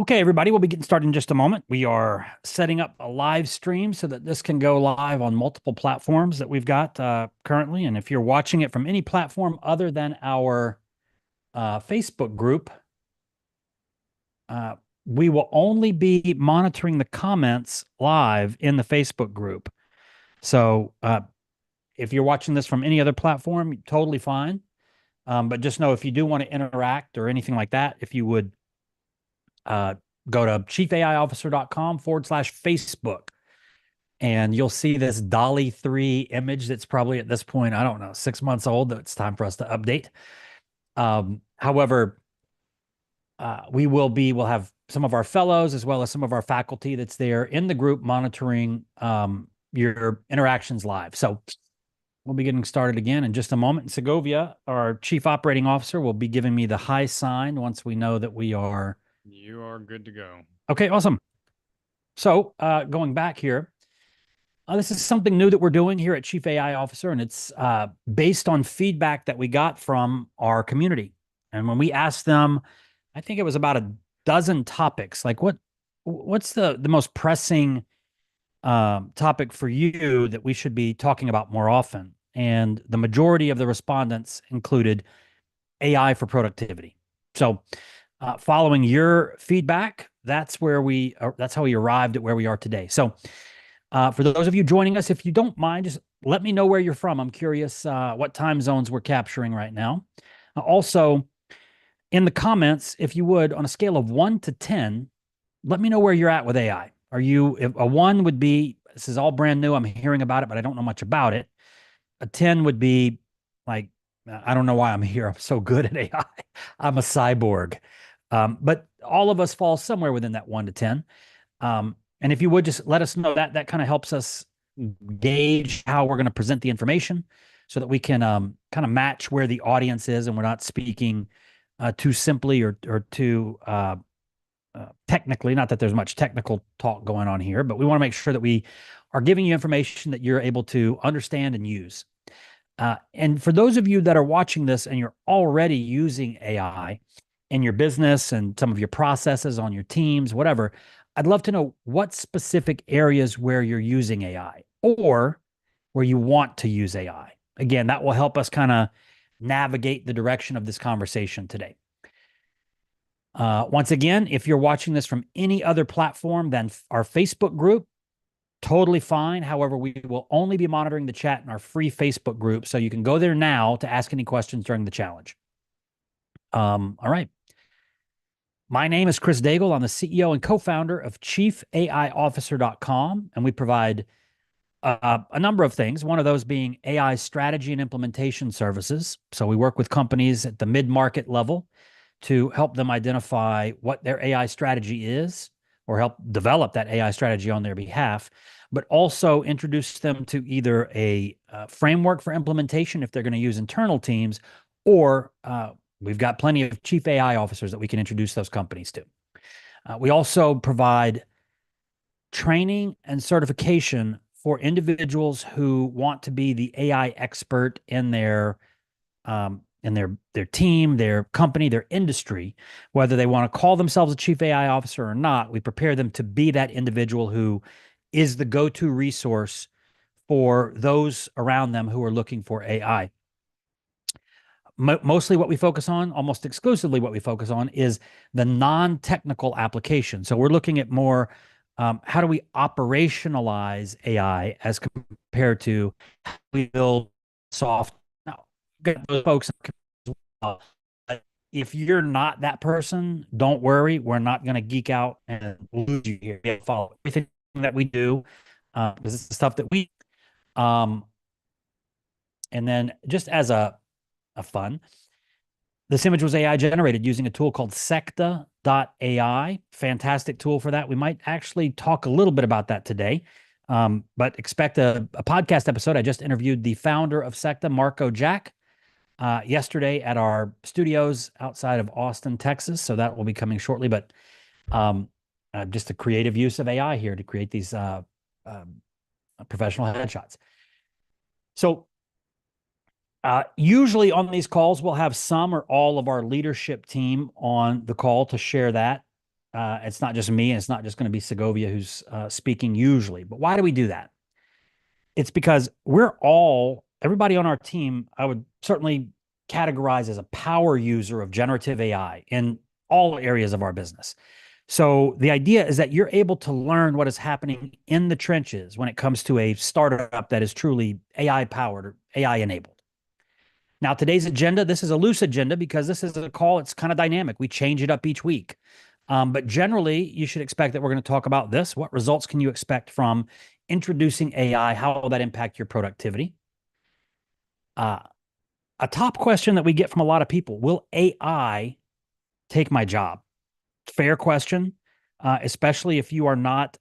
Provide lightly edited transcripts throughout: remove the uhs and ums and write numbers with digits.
Okay, everybody, we'll be getting started in just a moment. We are setting up a live stream so that this can go live on multiple platforms that we've got currently. And if you're watching it from any platform other than our Facebook group, we will only be monitoring the comments live in the Facebook group. So if you're watching this from any other platform, totally fine. But just know if you do want to interact or anything like that, if you would uh, go to chiefaiofficer.com/Facebook, and you'll see this Dolly 3 image that's probably at this point, I don't know, 6 months old, that it's time for us to update. However, we'll have some of our fellows as well as some of our faculty that's there in the group monitoring your interactions live. So we'll be getting started again in just a moment. And Segovia, our chief operating officer, will be giving me the high sign once we know that we are. You are good to go. Okay, awesome. So going back here, this is something new that we're doing here at Chief AI Officer, and it's based on feedback that we got from our community. And when we asked them, I think it was about a dozen topics, like what's the most pressing topic for you that we should be talking about more often? And the majority of the respondents included AI for productivity. So following your feedback, that's how we arrived at where we are today. So for those of you joining us, if you don't mind, just let me know where you're from. I'm curious what time zones we're capturing right now. Also, in the comments, if you would, on a scale of 1 to 10, let me know where you're at with AI. If a 1 would be, this is all brand new, I'm hearing about it, but I don't know much about it. A 10 would be like, I don't know why I'm here. I'm so good at AI. I'm a cyborg. But all of us fall somewhere within that 1 to 10. And if you would just let us know, that kind of helps us gauge how we're going to present the information so that we can kind of match where the audience is and we're not speaking too simply or too technically. Not that there's much technical talk going on here, but we want to make sure that we are giving you information that you're able to understand and use. And for those of you that are watching this and you're already using AI in your business and some of your processes on your teams, whatever, I'd love to know what specific areas where you're using AI or where you want to use AI. Again, that will help us kind of navigate the direction of this conversation today. Once again, if you're watching this from any other platform than our Facebook group, totally fine. However, we will only be monitoring the chat in our free Facebook group, so you can go there now to ask any questions during the challenge. All right. My name is Chris Daigle. I'm the CEO and co-founder of chiefaiofficer.com, and we provide a number of things, one of those being AI strategy and implementation services. So we work with companies at the mid-market level to help them identify what their AI strategy is or help develop that AI strategy on their behalf, but also introduce them to either a framework for implementation if they're going to use internal teams, or we've got plenty of chief AI officers that we can introduce those companies to. We also provide training and certification for individuals who want to be the AI expert in their team, their company, their industry, whether they want to call themselves a chief AI officer or not. We prepare them to be that individual who is the go-to resource for those around them who are looking for AI. Mostly what we focus on, almost exclusively what we focus on, is the non-technical application. So we're looking at more how do we operationalize AI as compared to how we build software. Now, get those folks. If you're not that person, don't worry. We're not going to geek out and lose you here. You follow everything that we do because it's the stuff that we. And then just as a fun, this image was AI generated using a tool called Secta.ai. Fantastic tool for that. We might actually talk a little bit about that today, but expect a podcast episode. I just interviewed the founder of Secta, Marco Jack, yesterday at our studios outside of Austin, Texas. So that will be coming shortly, but just a creative use of AI here to create these professional headshots. So usually on these calls, we'll have some or all of our leadership team on the call to share that. It's not just me, and it's not just going to be Segovia who's speaking usually. But why do we do that? It's because everybody on our team, I would certainly categorize as a power user of generative AI in all areas of our business. So the idea is that you're able to learn what is happening in the trenches when it comes to a startup that is truly AI powered or AI enabled. Now, today's agenda, this is a loose agenda because this is a call. It's kind of dynamic. We change it up each week. But generally, you should expect that we're going to talk about this. What results can you expect from introducing AI? How will that impact your productivity? Uh, a top question that we get from a lot of people: will AI take my job? Fair question, especially if you're not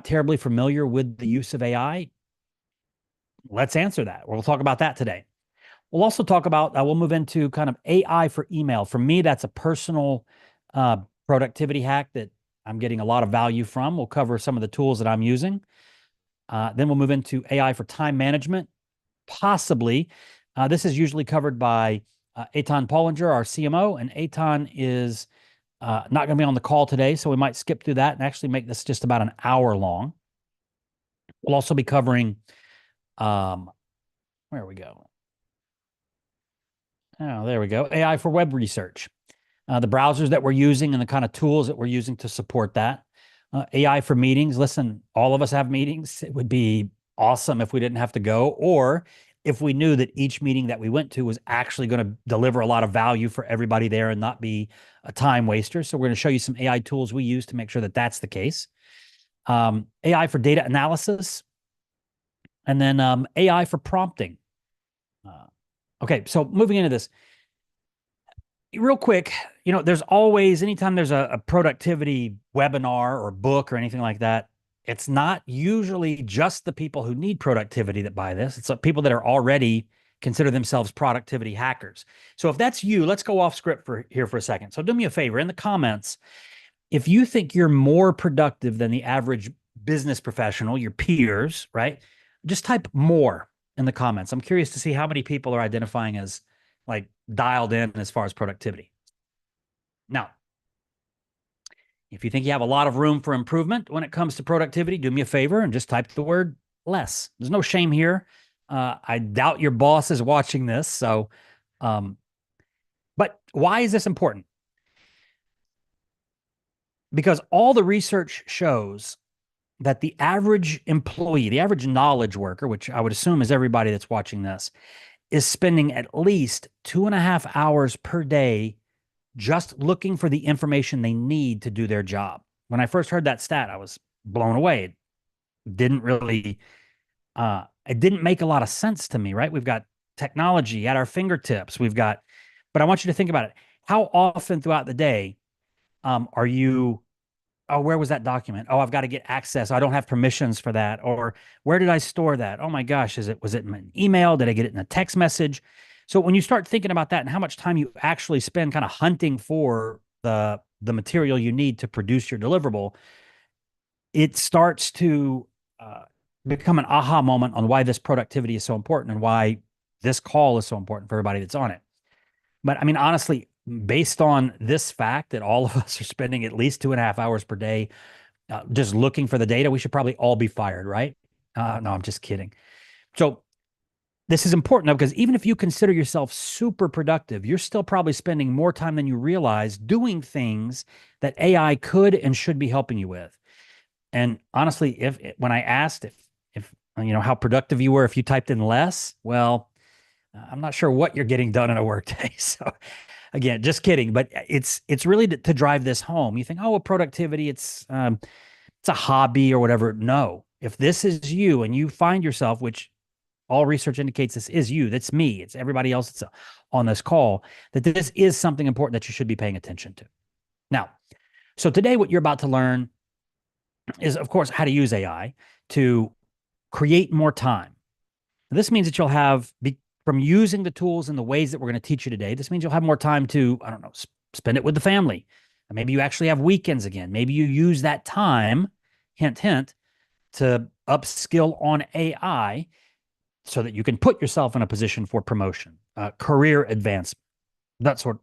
terribly familiar with the use of AI. Let's answer that. We'll talk about that today. We'll also talk about, we'll move into kind of AI for email. For me, that's a personal productivity hack that I'm getting a lot of value from. We'll cover some of the tools that I'm using. Then we'll move into AI for time management. Possibly, this is usually covered by Eitan Pollinger, our CMO, and Eitan is not going to be on the call today, so we might skip through that and actually make this just about an hour long. We'll also be covering, where we go? Oh, there we go. AI for web research, the browsers that we're using and the kind of tools that we're using to support that. AI for meetings. Listen, all of us have meetings. It would be awesome if we didn't have to go, or if we knew that each meeting that we went to was actually going to deliver a lot of value for everybody there and not be a time waster. So we're going to show you some AI tools we use to make sure that that's the case. AI for data analysis, and then AI for prompting. Okay, so moving into this, real quick, there's always, anytime there's a productivity webinar or book or anything like that, it's not usually just the people who need productivity that buy this. It's people that are already consider themselves productivity hackers. So if that's you, let's go off script here for a second. So do me a favor in the comments, if you think you're more productive than the average business professional, your peers, right? Just type more in the comments. I'm curious to see how many people are identifying as like dialed in as far as productivity. Now, if you think you have a lot of room for improvement when it comes to productivity, do me a favor and just type the word less. There's no shame here. I doubt your boss is watching this. So, but why is this important? Because all the research shows that the average employee, the average knowledge worker, which I would assume is everybody that's watching this, is spending at least 2.5 hours per day just looking for the information they need to do their job. When I first heard that stat, I was blown away. It didn't make a lot of sense to me, right? We've got technology at our fingertips. But I want you to think about it. How often throughout the day are you, oh, where was that document? Oh, I've got to get access. I don't have permissions for that. Or where did I store that? Oh my gosh, was it in an email? Did I get it in a text message? So when you start thinking about that and how much time you actually spend kind of hunting for the material you need to produce your deliverable, it starts to become an aha moment on why this productivity is so important and why this call is so important for everybody that's on it. But I mean, honestly, based on this fact that all of us are spending at least 2.5 hours per day just looking for the data, we should probably all be fired, right? No, I'm just kidding. So this is important though, because even if you consider yourself super productive, you're still probably spending more time than you realize doing things that AI could and should be helping you with. And honestly, when I asked if how productive you were if you typed in less, well, I'm not sure what you're getting done in a workday. So again, just kidding. But it's really to drive this home. You think, oh, well, productivity, it's a hobby or whatever. No, if this is you and you find yourself, which all research indicates this is you, that's me, it's everybody else that's on this call, that this is something important that you should be paying attention to. Now, so today what you're about to learn is, of course, how to use AI to create more time. This means that you'll have, from using the tools in the ways that we're going to teach you today, this means you'll have more time to, I don't know, spend it with the family. Maybe you actually have weekends again. Maybe you use that time, hint, hint, to upskill on AI so that you can put yourself in a position for promotion, career advancement. That's what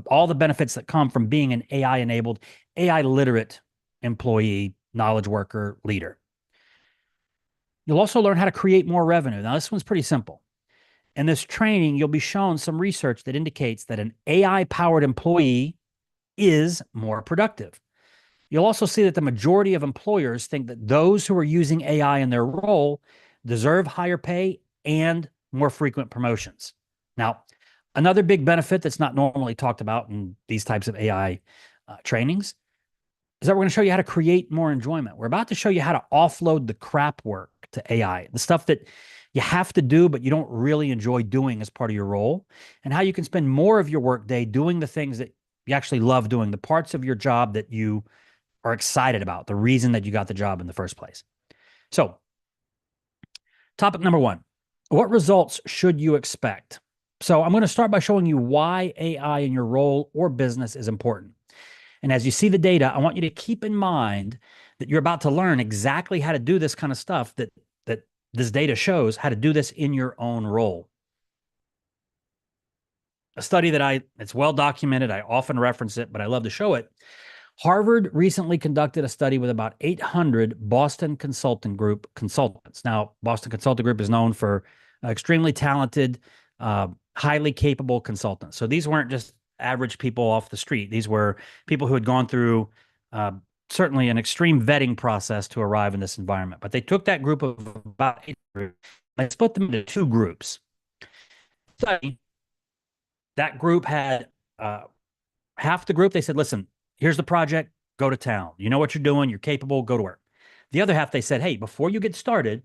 all the benefits that come from being an AI enabled, AI literate employee, knowledge worker, leader. You'll also learn how to create more revenue. Now, this one's pretty simple. In this training, you'll be shown some research that indicates that an AI powered employee is more productive. You'll also see that the majority of employers think that those who are using AI in their role deserve higher pay and more frequent promotions. Now, another big benefit that's not normally talked about in these types of AI trainings is that we're going to show you how to create more enjoyment. We're about to show you how to offload the crap work to AI, the stuff that you have to do, but you don't really enjoy doing as part of your role, and how you can spend more of your workday doing the things that you actually love doing, the parts of your job that you are excited about, the reason that you got the job in the first place. So, topic number one, what results should you expect? So, I'm going to start by showing you why AI in your role or business is important. And as you see the data, I want you to keep in mind that you're about to learn exactly how to do this kind of stuff that this data shows how to do this in your own role. A study that it's well documented. I often reference it, but I love to show it. Harvard recently conducted a study with about 800 Boston Consulting Group consultants. Now, Boston Consulting Group is known for extremely talented, highly capable consultants. So these weren't just average people off the street. These were people who had gone through certainly an extreme vetting process to arrive in this environment. But they took that group of about 800, they split them into two groups. That group had half the group, they said, listen, here's the project, go to town. You know what you're doing, you're capable, go to work. The other half, they said, hey, before you get started,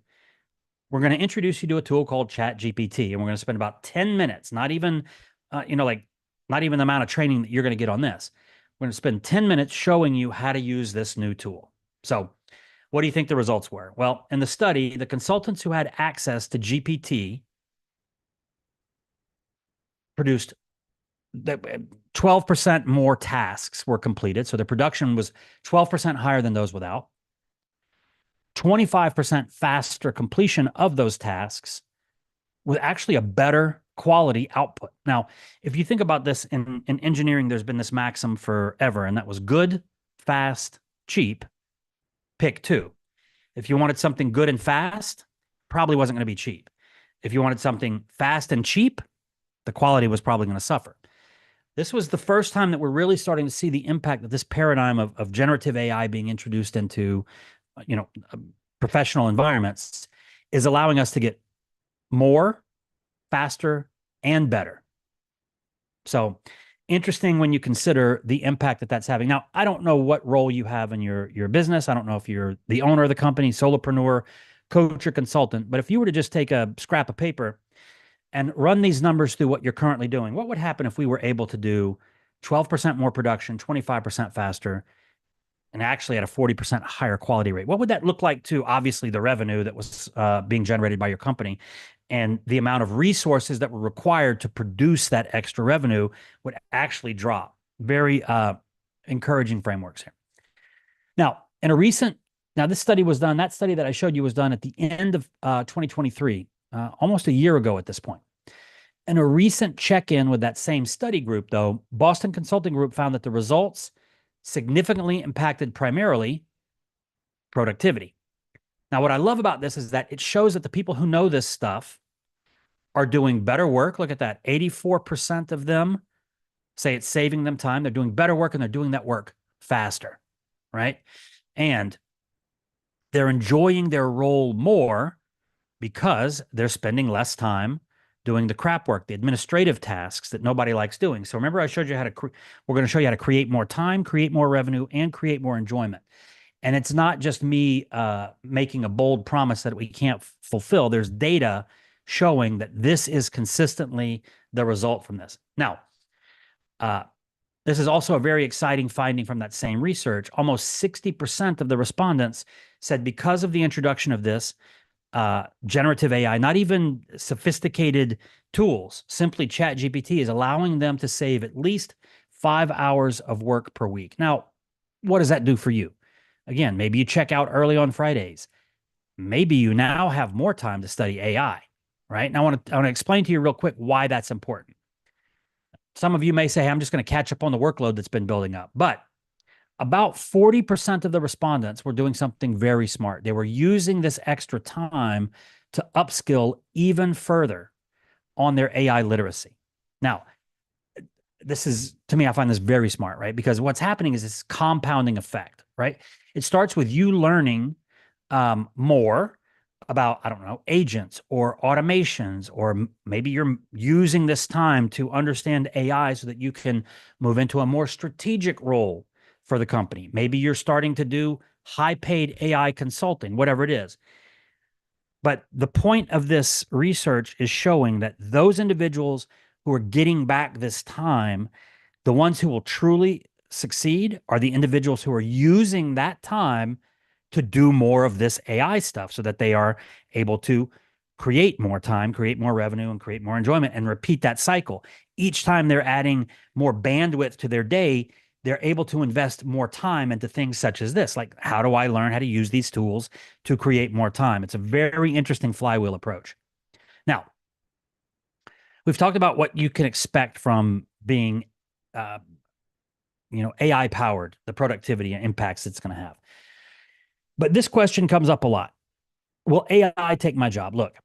we're going to introduce you to a tool called ChatGPT, and we're going to spend about 10 minutes, not even, not even the amount of training that you're going to get on this. We're going to spend 10 minutes showing you how to use this new tool. So what do you think the results were? Well, in the study, the consultants who had access to GPT produced 12% more tasks were completed. So their production was 12% higher than those without. 25% faster completion of those tasks with actually a better quality output. Now, if you think about this in engineering, there's been this maxim forever, and that was good, fast, cheap, pick two. If you wanted something good and fast, probably wasn't going to be cheap. If you wanted something fast and cheap, the quality was probably going to suffer. This was the first time that we're really starting to see the impact that this paradigm of generative AI being introduced into, professional environments is allowing us to get more, faster, and better. So interesting when you consider the impact that that's having. Now, I don't know what role you have in your business. I don't know if you're the owner of the company, solopreneur, coach, or consultant, but if you were to just take a scrap of paper and run these numbers through what you're currently doing, what would happen if we were able to do 12% more production, 25% faster, and actually at a 40% higher quality rate? What would that look like to, obviously, the revenue that was being generated by your company, and the amount of resources that were required to produce that extra revenue would actually drop? Very encouraging frameworks here. Now, this study was done, that study that I showed you was done at the end of 2023, almost a year ago at this point. In a recent check-in with that same study group, though, Boston Consulting Group found that the results significantly impacted primarily productivity. Now, what I love about this is that it shows that the people who know this stuff are doing better work. Look at that. 84% of them say it's saving them time. They're doing better work, and they're doing that work faster, right? And they're enjoying their role more because they're spending less time doing the crap work, the administrative tasks that nobody likes doing. So remember, I showed you we're going to show you how to create more time, create more revenue, and create more enjoyment. And it's not just me making a bold promise that we can't fulfill. There's data showing that this is consistently the result from this. Now, this is also a very exciting finding from that same research. Almost 60% of the respondents said because of the introduction of this, generative AI, not even sophisticated tools, simply ChatGPT is allowing them to save at least 5 hours of work per week. Now, what does that do for you? Again, maybe you check out early on Fridays. Maybe you now have more time to study AI, right? And I want to explain to you real quick why that's important. Some of you may say, hey, I'm just going to catch up on the workload that's been building up. But about 40% of the respondents were doing something very smart. They were using this extra time to upskill even further on their AI literacy. Now, this is, to me, I find this very smart, right? Because what's happening is this compounding effect, right? It starts with you learning more about, I don't know, agents or automations, or maybe you're using this time to understand AI so that you can move into a more strategic role for the company. Maybe you're starting to do high paid AI consulting, whatever it is. But the point of this research is showing that those individuals who are getting back this time, the ones who will truly succeed are the individuals who are using that time to do more of this AI stuff so that they are able to create more time, create more revenue, and create more enjoyment, and repeat that cycle. Each time they're adding more bandwidth to their day, they're able to invest more time into things such as this. Like, how do I learn how to use these tools to create more time? It's a very interesting flywheel approach. Now, we've talked about what you can expect from being, AI powered, the productivity and impacts it's going to have. But this question comes up a lot. Will AI take my job? Look,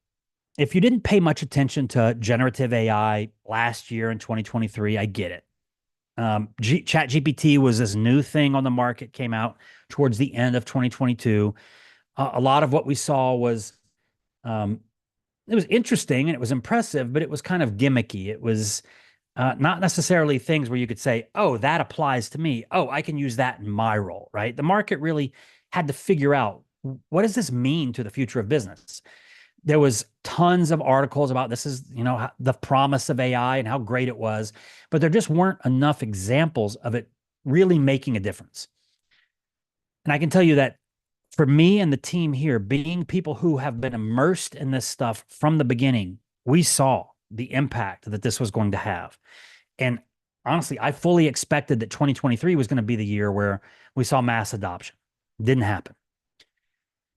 if you didn't pay much attention to generative AI last year in 2023, I get it. Chat GPT was this new thing on the market, came out towards the end of 2022. A lot of what we saw was, it was interesting and it was impressive, but it was kind of gimmicky. It was not necessarily things where you could say, oh, that applies to me. Oh, I can use that in my role, right? The market really had to figure out, what does this mean to the future of business? There was tons of articles about this is, the promise of AI and how great it was, but there just weren't enough examples of it really making a difference. And I can tell you that for me and the team here, being people who have been immersed in this stuff from the beginning, we saw the impact that this was going to have. And honestly, I fully expected that 2023 was going to be the year where we saw mass adoption. Didn't happen.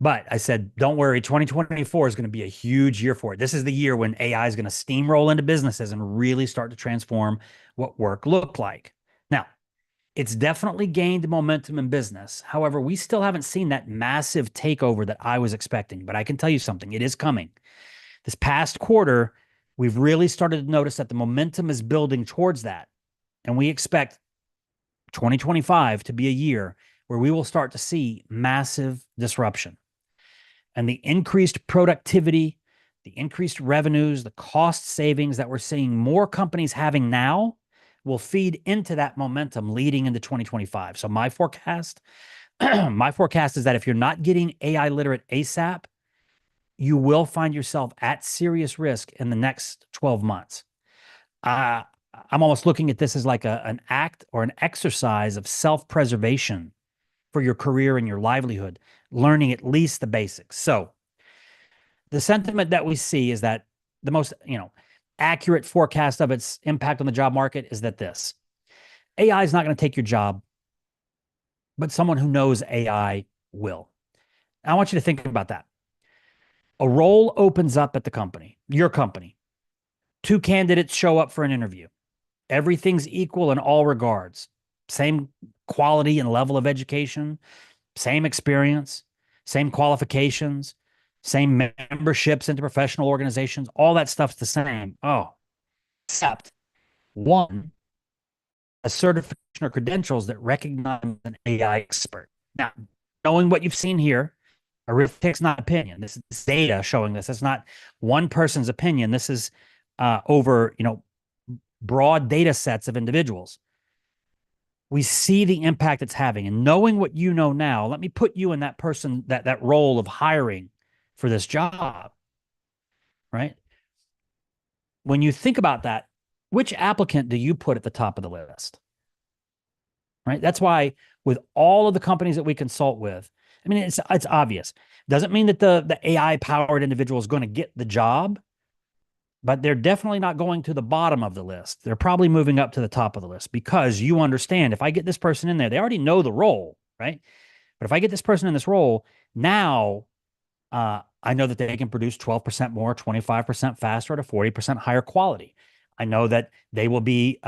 But I said, don't worry, 2024 is going to be a huge year for it. This is the year when AI is going to steamroll into businesses and really start to transform what work looked like. Now, it's definitely gained momentum in business. However, we still haven't seen that massive takeover that I was expecting. But I can tell you something, it is coming. This past quarter, we've really started to notice that the momentum is building towards that. And we expect 2025 to be a year where we will start to see massive disruption. And the increased productivity, the increased revenues, the cost savings that we're seeing more companies having now will feed into that momentum leading into 2025. So my forecast, my forecast is that if you're not getting AI literate ASAP, you will find yourself at serious risk in the next 12 months. I'm almost looking at this as like an act or an exercise of self-preservation for your career and your livelihood, learning at least the basics. So the sentiment that we see is that the most, accurate forecast of its impact on the job market is that this AI is not going to take your job, but someone who knows AI will. I want you to think about that. A role opens up at the company, your company. 2 candidates show up for an interview. Everything's equal in all regards. Same quality and level of education, same experience, same qualifications, same memberships into professional organizations. All that stuff's the same. Oh, except one, a certification or credentials that recognize an AI expert. Now, knowing what you've seen here, arithmetic's not opinion. This is data showing this. It's not one person's opinion. This is over, broad data sets of individuals. We see the impact it's having. And knowing what you know now, let me put you in that person, that role of hiring for this job, right? When you think about that, which applicant do you put at the top of the list? Right? That's why with all of the companies that we consult with, I mean, it's obvious. Doesn't mean that the AI powered individual is going to get the job, but they're definitely not going to the bottom of the list. They're probably moving up to the top of the list because you understand, if I get this person in there, they already know the role, right? But if I get this person in this role, now I know that they can produce 12% more, 25% faster at a 40% higher quality. I know that they will be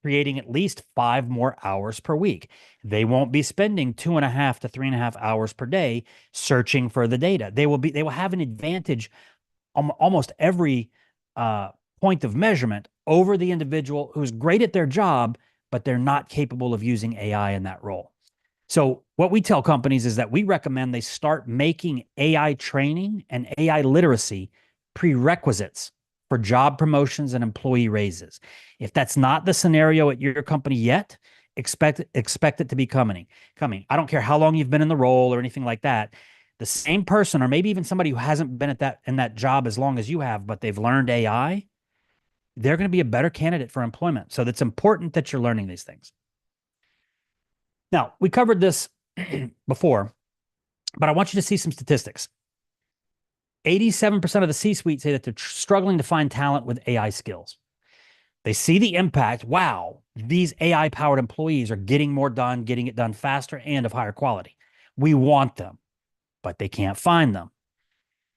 creating at least 5 more hours per week. They won't be spending 2.5 to 3.5 hours per day searching for the data. They will have an advantage on almost every point of measurement over the individual who's great at their job, but they're not capable of using AI in that role. So what we tell companies is that we recommend they start making AI training and AI literacy prerequisites for job promotions and employee raises. If that's not the scenario at your company yet, expect it to be coming. I don't care how long you've been in the role or anything like that. The same person, or maybe even somebody who hasn't been in that job as long as you have, but they've learned AI, they're going to be a better candidate for employment. So it's important that you're learning these things. Now, we covered this before, but I want you to see some statistics. 87% of the C-suite say that they're struggling to find talent with AI skills. They see the impact. Wow, these AI-powered employees are getting more done, getting it done faster and of higher quality. We want them, but they can't find them.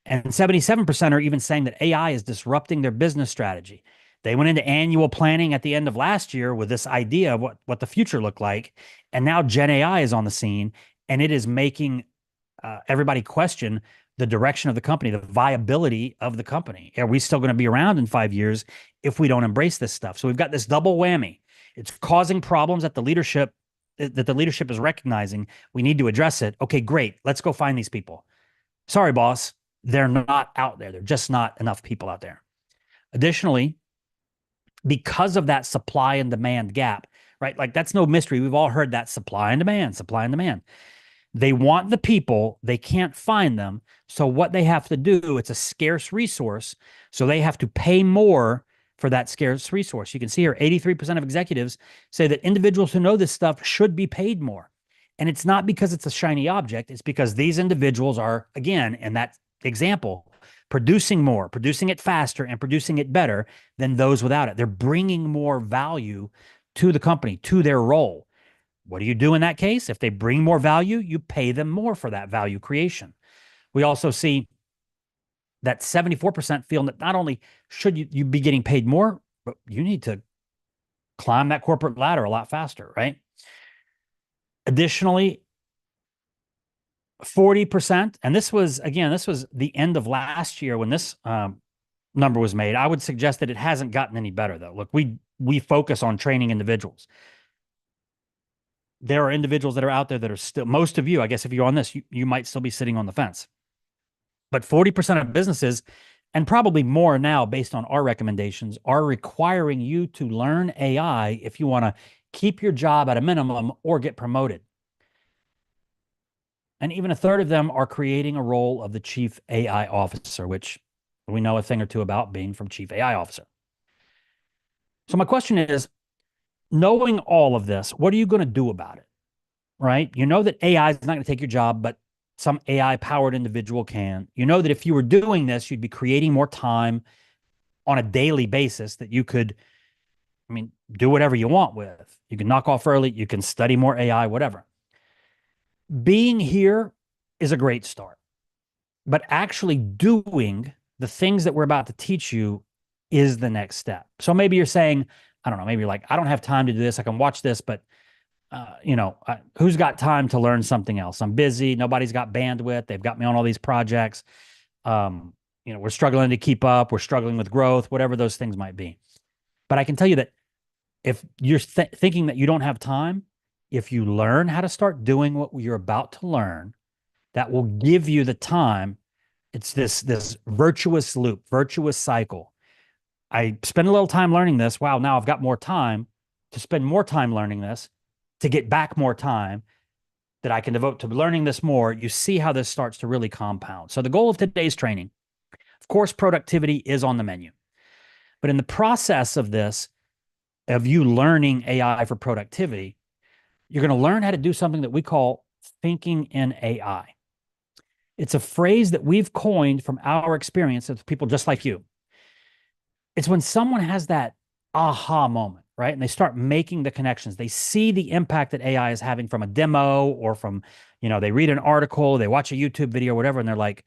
And 77% are even saying that AI is disrupting their business strategy. They went into annual planning at the end of last year with this idea of what the future looked like. And now Gen AI is on the scene, and it is making everybody question the direction of the company, the viability of the company. Are we still going to be around in 5 years if we don't embrace this stuff? So we've got this double whammy. It's causing problems that the leadership is recognizing. We need to address it. Okay, great. Let's go find these people. Sorry, boss. They're not out there. They're just not enough people out there. Additionally, because of that supply and demand gap, right? Like that's no mystery. We've all heard that supply and demand, supply and demand. They want the people, they can't find them. So what they have to do, it's a scarce resource. So they have to pay more for that scarce resource. You can see here, 83% of executives say that individuals who know this stuff should be paid more. And it's not because it's a shiny object. It's because these individuals are, again, in that example, producing more, producing it faster, and producing it better than those without it. They're bringing more value to the company, to their role. What do you do in that case? If they bring more value, you pay them more for that value creation. We also see that 74% feel that not only should you be getting paid more, but you need to climb that corporate ladder a lot faster, right? Additionally, 40%, and this was the end of last year when this number was made. I would suggest that it hasn't gotten any better, though. Look, we focus on training individuals. There are individuals that are out there that are still, most of you, I guess if you're on this, you might still be sitting on the fence. But 40% of businesses, and probably more now based on our recommendations, are requiring you to learn AI if you want to keep your job at a minimum or get promoted. And even a third of them are creating a role of the chief AI officer, which we know a thing or two about being from chief AI officer. So my question is, knowing all of this, what are you going to do about it? Right? You know that AI is not going to take your job, but some AI powered individual can. You know that if you were doing this, you'd be creating more time on a daily basis that you could, do whatever you want with. You can knock off early, you can study more AI, whatever. Being here is a great start, but actually doing the things that we're about to teach you is the next step. So maybe you're saying, I don't know, maybe you're like, I don't have time to do this. I can watch this, but who's got time to learn something else? I'm busy. Nobody's got bandwidth. They've got me on all these projects. We're struggling to keep up. We're struggling with growth, whatever those things might be. But I can tell you that if you're thinking that you don't have time, if you learn how to start doing what you're about to learn, that will give you the time. It's this virtuous loop, virtuous cycle. I spend a little time learning this. Wow, now I've got more time to spend more time learning this, to get back more time that I can devote to learning this more. You see how this starts to really compound. So the goal of today's training, of course, productivity is on the menu. But in the process of this, of you learning AI for productivity, you're going to learn how to do something that we call thinking in AI. It's a phrase that we've coined from our experience of people just like you. It's when someone has that aha moment, right? And they start making the connections. They see the impact that AI is having from a demo or from, they read an article, they watch a YouTube video, whatever, and they're like,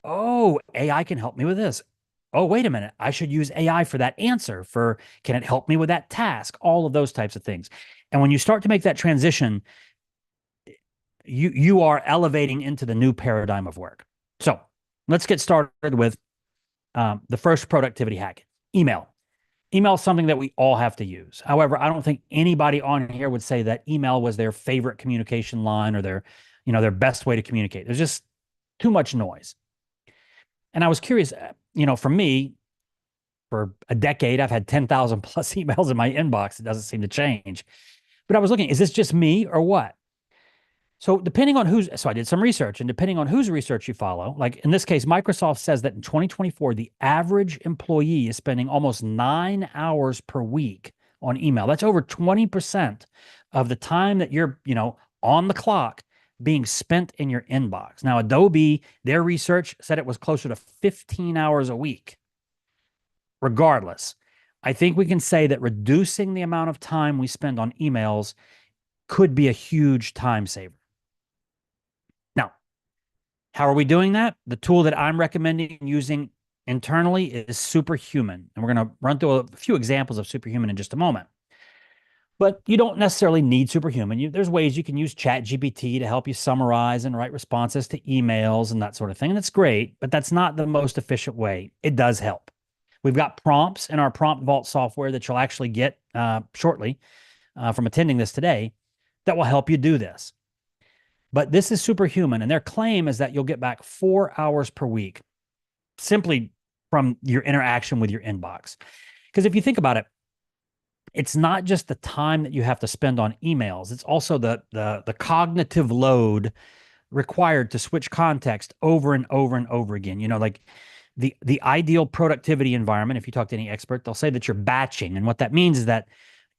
oh, AI can help me with this. oh, wait a minute, I should use AI for that answer. Can it help me with that task? All of those types of things. And when you start to make that transition, you are elevating into the new paradigm of work. So let's get started with the first productivity hack: email. Email is something that we all have to use. However, I don't think anybody on here would say that email was their favorite communication line or their best way to communicate. There's just too much noise. And I was curious, for me, for a decade, I've had 10,000 plus emails in my inbox. It doesn't seem to change. But I was looking, is this just me or what? So I did some research, and depending on whose research you follow, like in this case, Microsoft says that in 2024, the average employee is spending almost 9 hours per week on email. That's over 20% of the time that you're, on the clock being spent in your inbox. Now, Adobe, their research said it was closer to 15 hours a week. Regardless, I think we can say that reducing the amount of time we spend on emails could be a huge time saver. Now, how are we doing that? The tool that I'm recommending using internally is Superhuman. And we're going to run through a few examples of Superhuman in just a moment. But you don't necessarily need Superhuman. There's ways you can use ChatGPT to help you summarize and write responses to emails and that sort of thing. And that's great, but that's not the most efficient way. It does help. We've got prompts in our Prompt Vault software that you'll actually get shortly from attending this today that will help you do this. But this is Superhuman, and their claim is that you'll get back 4 hours per week simply from your interaction with your inbox. Because if you think about it, it's not just the time that you have to spend on emails. It's also the cognitive load required to switch context over and over and over again. Like the ideal productivity environment, if you talk to any expert, they'll say that you're batching. And what that means is that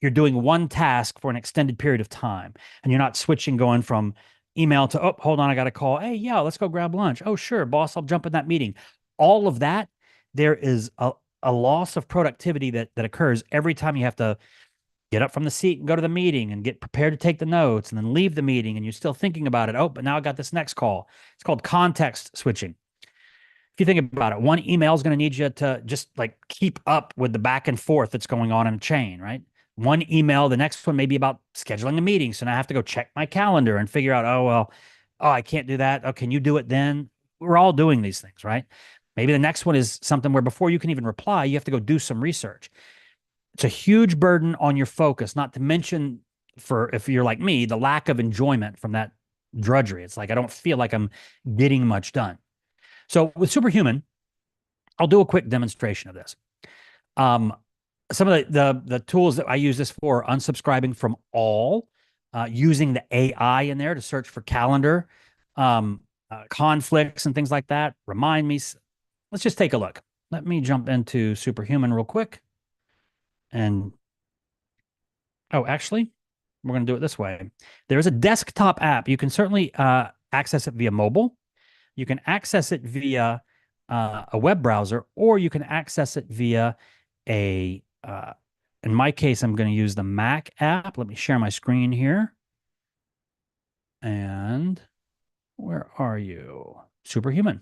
you're doing one task for an extended period of time, and you're not switching, going from email to, oh, hold on, I got a call. Hey, yeah, let's go grab lunch. Oh, sure, boss, I'll jump in that meeting. All of that, there is a loss of productivity that occurs every time you have to get up from the seat and go to the meeting and get prepared to take the notes and then leave the meeting, and you're still thinking about it. Oh, but now I got this next call. It's called context switching. If you think about it, one email is going to need you to just like keep up with the back and forth that's going on in a chain, right? One email, the next one may be about scheduling a meeting. So now I have to go check my calendar and figure out, oh, I can't do that. Oh, can you do it then? We're all doing these things, right? Maybe the next one is something where before you can even reply, you have to go do some research. It's a huge burden on your focus, not to mention, for if you're like me, the lack of enjoyment from that drudgery. It's like I don't feel like I'm getting much done. So with Superhuman, I'll do a quick demonstration of this. Some of the tools that I use this for: unsubscribing from all, using the AI in there to search for calendar conflicts and things like that. Remind me. Let's just take a look. Let me jump into Superhuman real quick. And actually, we're going to do it this way. There's a desktop app. You can certainly access it via mobile. You can access it via a web browser, or you can access it via in my case, I'm going to use the Mac app. Let me share my screen here. And where are you? Superhuman.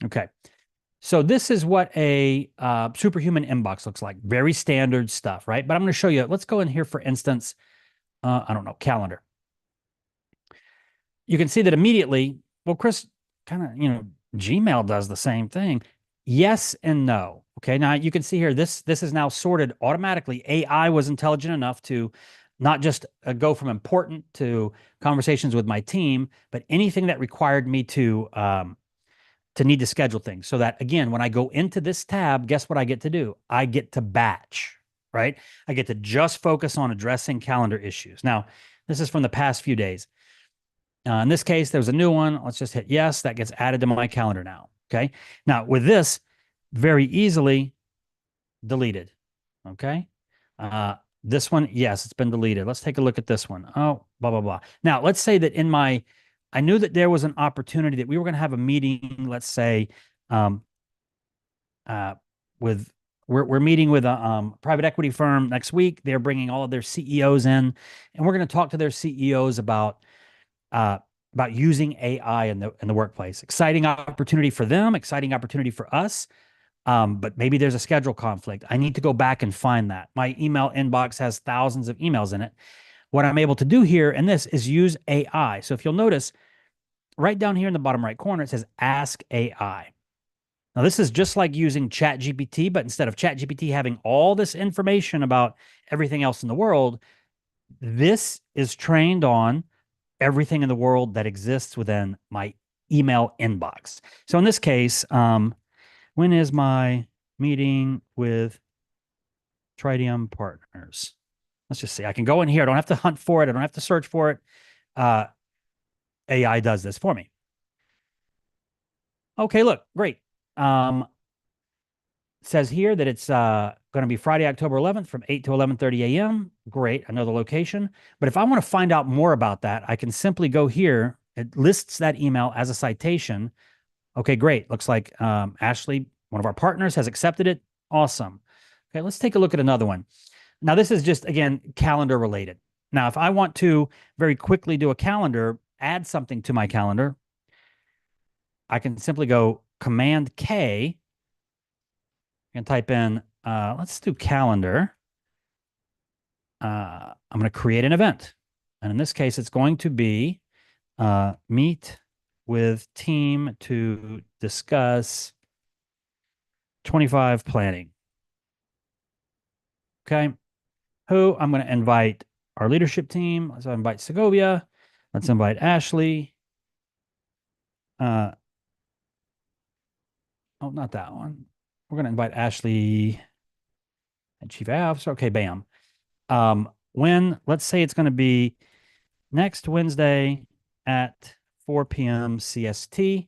Okay. So this is what a Superhuman inbox looks like. Very standard stuff, right? But I'm going to show you. Let's go in here, for instance, I don't know, calendar. You can see that immediately, well, Chris, kind of, Gmail does the same thing. Yes and no. Okay, now you can see here, this is now sorted automatically. AI was intelligent enough to not just go from important to conversations with my team, but anything that required me to need to schedule things. So that, again, when I go into this tab, guess what I get to do? I get to batch, right? I get to just focus on addressing calendar issues. Now, this is from the past few days. In this case, there's a new one. Let's just hit yes. That gets added to my calendar now. Okay. Now, with this, very easily deleted. Okay. This one, yes, it's been deleted. Let's take a look at this one. Oh, blah, blah, blah. Now, let's say that I knew that there was an opportunity that we were going to have a meeting, let's say, we're meeting with a private equity firm next week. They're bringing all of their CEOs in, and we're going to talk to their CEOs about about using AI in the workplace. Exciting opportunity for them, exciting opportunity for us. But maybe there's a schedule conflict. I need to go back and find that. My email inbox has thousands of emails in it. What I'm able to do here in this is use AI. So if you'll notice, right down here in the bottom right corner, it says Ask AI. Now, this is just like using ChatGPT, but instead of ChatGPT having all this information about everything else in the world, this is trained on everything in the world that exists within my email inbox. So in this case, when is my meeting with Tritium Partners? Let's just see. I can go in here. I don't have to hunt for it. I don't have to search for it. AI does this for me. Okay, look, great. It says here that it's going to be Friday, October 11th from 8 to 11:30 a.m. Great. I know the location. But if I want to find out more about that, I can simply go here. It lists that email as a citation. Okay, great. Looks like Ashley, one of our partners, has accepted it. Awesome. Okay, let's take a look at another one. Now, this is just, again, calendar related. Now, if I want to very quickly do a calendar, add something to my calendar, I can simply go Command K and type in, let's do calendar. I'm going to create an event. And in this case, it's going to be meet with team to discuss 25 planning. Okay. Who? I'm going to invite our leadership team. Let's invite Segovia. Let's invite Ashley. Oh, not that one. We're going to invite Ashley and Chief Officer. Okay, bam. When, let's say it's going to be next Wednesday at 4 p.m. CST.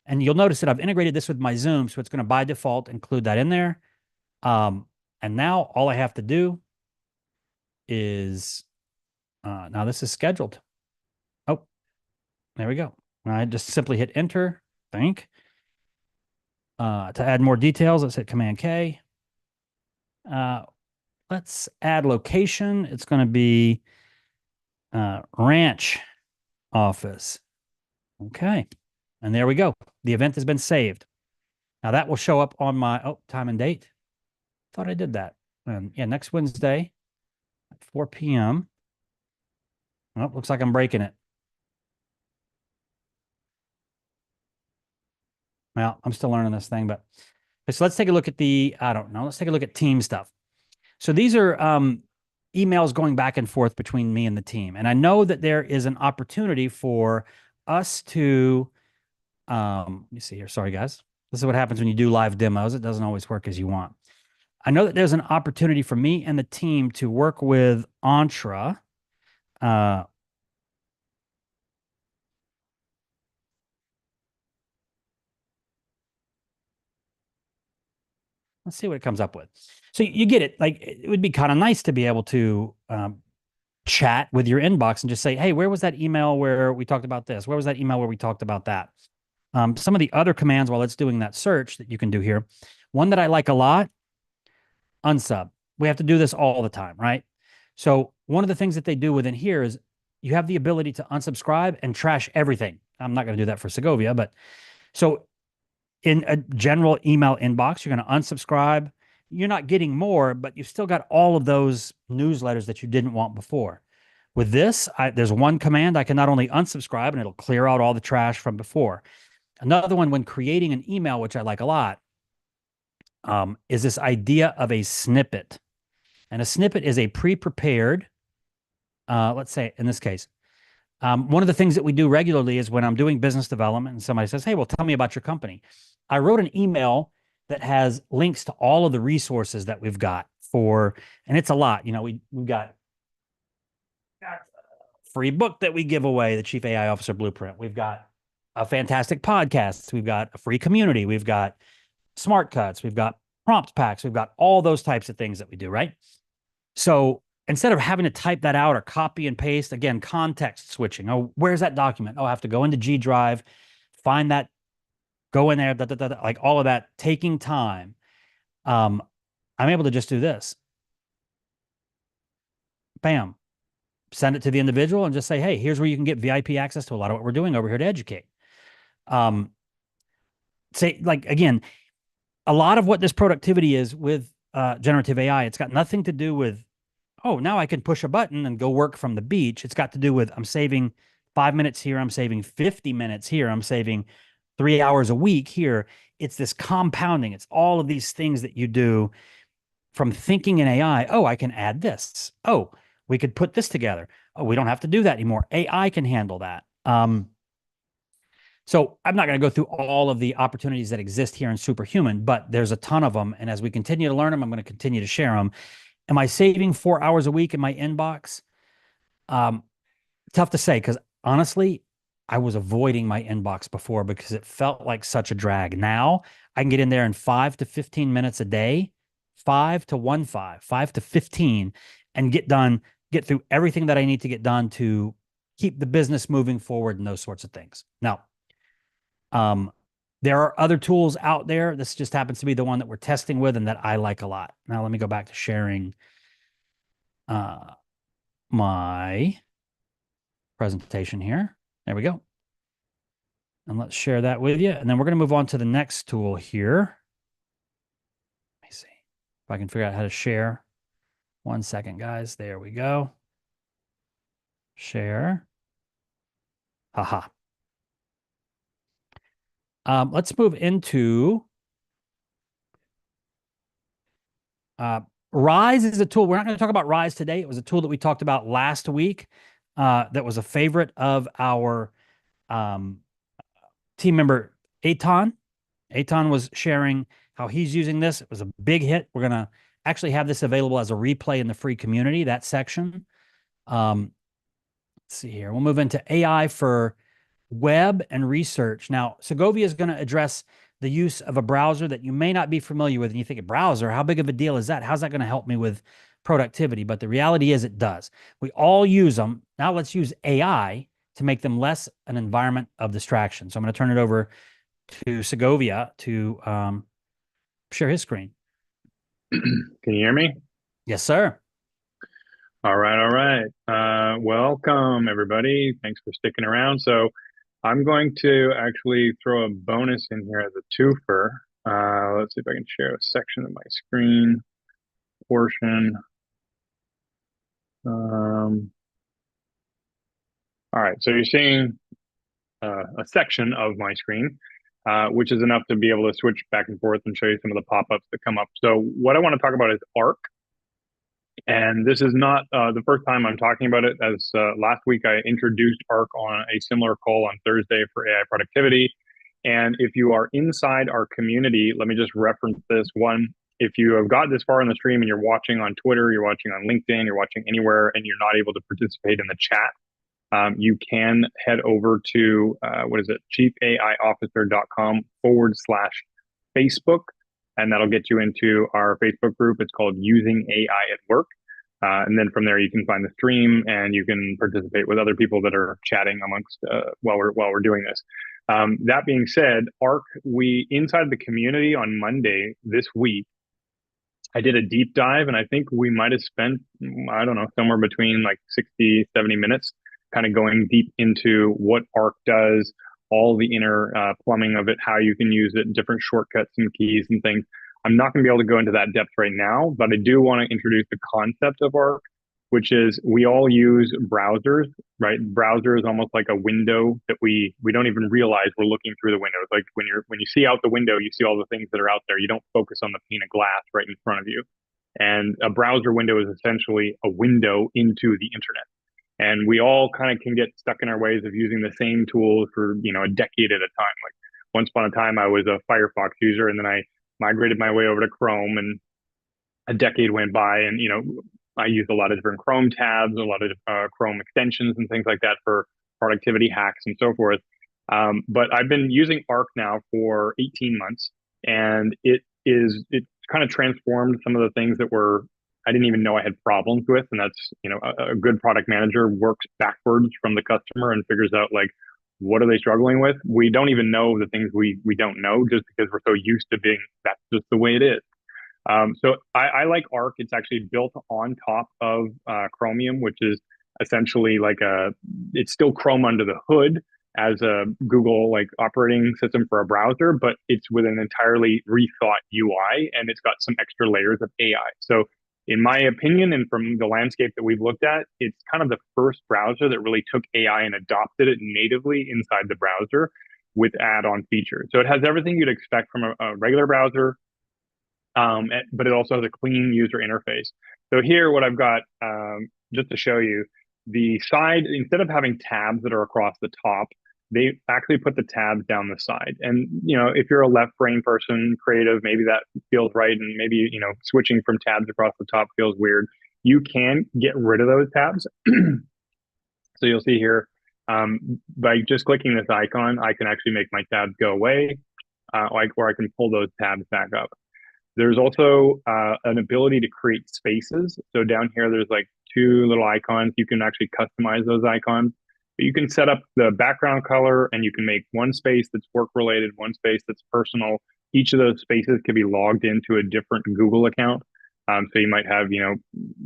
And you'll notice that I've integrated this with my Zoom, so it's going to by default include that in there. And now all I have to do is, now this is scheduled. Oh, there we go. I just simply hit enter, think. To add more details, let's hit Command K. Let's add location. It's going to be ranch office. Okay. And there we go. The event has been saved. Now that will show up on my, time and date. Thought I did that. Yeah, next Wednesday at 4 p.m. Oh, looks like I'm breaking it. Well, I'm still learning this thing, but so let's take a look at let's take a look at team stuff. So these are emails going back and forth between me and the team. And I know that there is an opportunity for us to, let me see here. Sorry, guys. This is what happens when you do live demos. It doesn't always work as you want. I know that there's an opportunity for me and the team to work with Entra. Let's see what it comes up with. So you get it. Like, it would be kind of nice to be able to chat with your inbox and just say, hey, where was that email where we talked about this? Where was that email where we talked about that? Some of the other commands while it's doing that search that you can do here. One that I like a lot, unsub. We have to do this all the time, right? So one of the things that they do within here is you have the ability to unsubscribe and trash everything. I'm not going to do that for Segovia, but so in a general email inbox, you're going to unsubscribe. You're not getting more, but you've still got all of those newsletters that you didn't want before. With this, there's one command. I can not only unsubscribe and it'll clear out all the trash from before. Another one, when creating an email, which I like a lot, is this idea of a snippet. And a snippet is a pre-prepared, let's say in this case, one of the things that we do regularly is when I'm doing business development and somebody says, hey, well, tell me about your company. I wrote an email that has links to all of the resources that we've got and it's a lot. You know, we've got a free book that we give away, the Chief AI Officer Blueprint. We've got a fantastic podcast. We've got a free community. We've got smart cuts. We've got prompt packs. We've got all those types of things that we do, right? So instead of having to type that out or copy and paste, again, context switching. Oh, where's that document? Oh, I have to go into G Drive, find that, go in there, like all of that, taking time. I'm able to just do this. Bam. send it to the individual and just say, hey, here's where you can get VIP access to a lot of what we're doing over here to educate. Um, say, like, again, a lot of what this productivity is with generative AI, it's got nothing to do with, oh, now I can push a button and go work from the beach. It's got to do with, I'm saving 5 minutes here, I'm saving 50 minutes here, I'm saving 3 hours a week here. It's this compounding. It's all of these things that you do from thinking in AI. Oh, I can add this. Oh, we could put this together. Oh, we don't have to do that anymore. AI can handle that. So I'm not going to go through all of the opportunities that exist here in Superhuman, but there's a ton of them. And as we continue to learn them, I'm going to continue to share them. Am I saving 4 hours a week in my inbox? Um, Tough to say, because honestly, I was avoiding my inbox before because it felt like such a drag. Now I can get in there in 5 to 15 minutes a day, 5 to 15, and get through everything that I need to get done to keep the business moving forward and those sorts of things. Now, um, there are other tools out there. This just happens to be the one that we're testing with and that I like a lot. Now, let me go back to sharing my presentation here. There we go. And let's share that with you. And then we're going to move on to the next tool here. Let me see if I can figure out how to share. 1 second, guys. There we go. Share. Haha. Let's move into Rise is a tool. We're not going to talk about Rise today. It was a tool that we talked about last week that was a favorite of our team member, Eitan. Eitan was sharing how he's using this. It was a big hit. We're going to actually have this available as a replay in the free community, that section. Let's see here. We'll move into AI for web and research. Now, Segovia is going to address the use of a browser that you may not be familiar with. And you think, a browser, how big of a deal is that? How's that going to help me with productivity? But the reality is it does. We all use them. Now let's use AI to make them less an environment of distraction. So I'm going to turn it over to Segovia to share his screen. Can you hear me? Yes, sir. All right, all right. Welcome, everybody. Thanks for sticking around. So I'm going to actually throw a bonus in here as a twofer. Let's see if I can share a section of my screen portion. All right, so you're seeing a section of my screen, which is enough to be able to switch back and forth and show you some of the pop-ups that come up. So what I want to talk about is Arc. And this is not the first time I'm talking about it, as last week I introduced Arc on a similar call on Thursday for AI productivity. And if you are inside our community, let me just reference this one. If you have got this far in the stream and you're watching on Twitter, you're watching on LinkedIn, you're watching anywhere, and you're not able to participate in the chat, you can head over to, chiefaiofficer.com/Facebook. And that'll get you into our Facebook group. It's called Using AI at Work. And then from there, you can find the stream and you can participate with other people that are chatting amongst while we're doing this. That being said, Arc, we inside the community on Monday this week, I did a deep dive, and I think we might have spent, I don't know, somewhere between like 60, 70 minutes kind of going deep into what Arc does, all the inner plumbing of it, how you can use it, different shortcuts and keys and things. I'm not going to be able to go into that depth right now, but I do want to introduce the concept of Arc, which is we all use browsers, right? Browser is almost like a window that we don't even realize we're looking through the window. It's like when you see out the window, you see all the things that are out there. You don't focus on the pane of glass right in front of you. And a browser window is essentially a window into the internet. And we all kind of can get stuck in our ways of using the same tools for, a decade at a time. Like once upon a time, I was a Firefox user, and then I migrated my way over to Chrome, and a decade went by, and, I used a lot of different Chrome tabs, a lot of Chrome extensions and things like that for productivity hacks and so forth. But I've been using Arc now for 18 months, and it kind of transformed some of the things that I didn't even know I had problems with. And that's, a good product manager works backwards from the customer and figures out, like, what are they struggling with? We don't even know the things we don't know, just because we're so used to being, that's just the way it is. So I like Arc. It's actually built on top of Chromium, which is essentially like it's still Chrome under the hood as a Google like operating system for a browser, but it's with an entirely rethought UI, and it's got some extra layers of AI. So in my opinion, and from the landscape that we've looked at, it's kind of the first browser that really took AI and adopted it natively inside the browser with add-on features. So it has everything you'd expect from a regular browser, but it also has a clean user interface. So here, what I've got, just to show you, the side, instead of having tabs that are across the top, they actually put the tabs down the side. And, if you're a left brain person, creative, maybe that feels right. And maybe, switching from tabs across the top feels weird. You can get rid of those tabs. So you'll see here, by just clicking this icon, I can actually make my tabs go away, or I can pull those tabs back up. There's also an ability to create spaces. So down here, there's like two little icons. You can actually customize those icons. But you can set up the background color, and you can make one space that's work-related, one space that's personal. Each of those spaces can be logged into a different Google account. So you might have,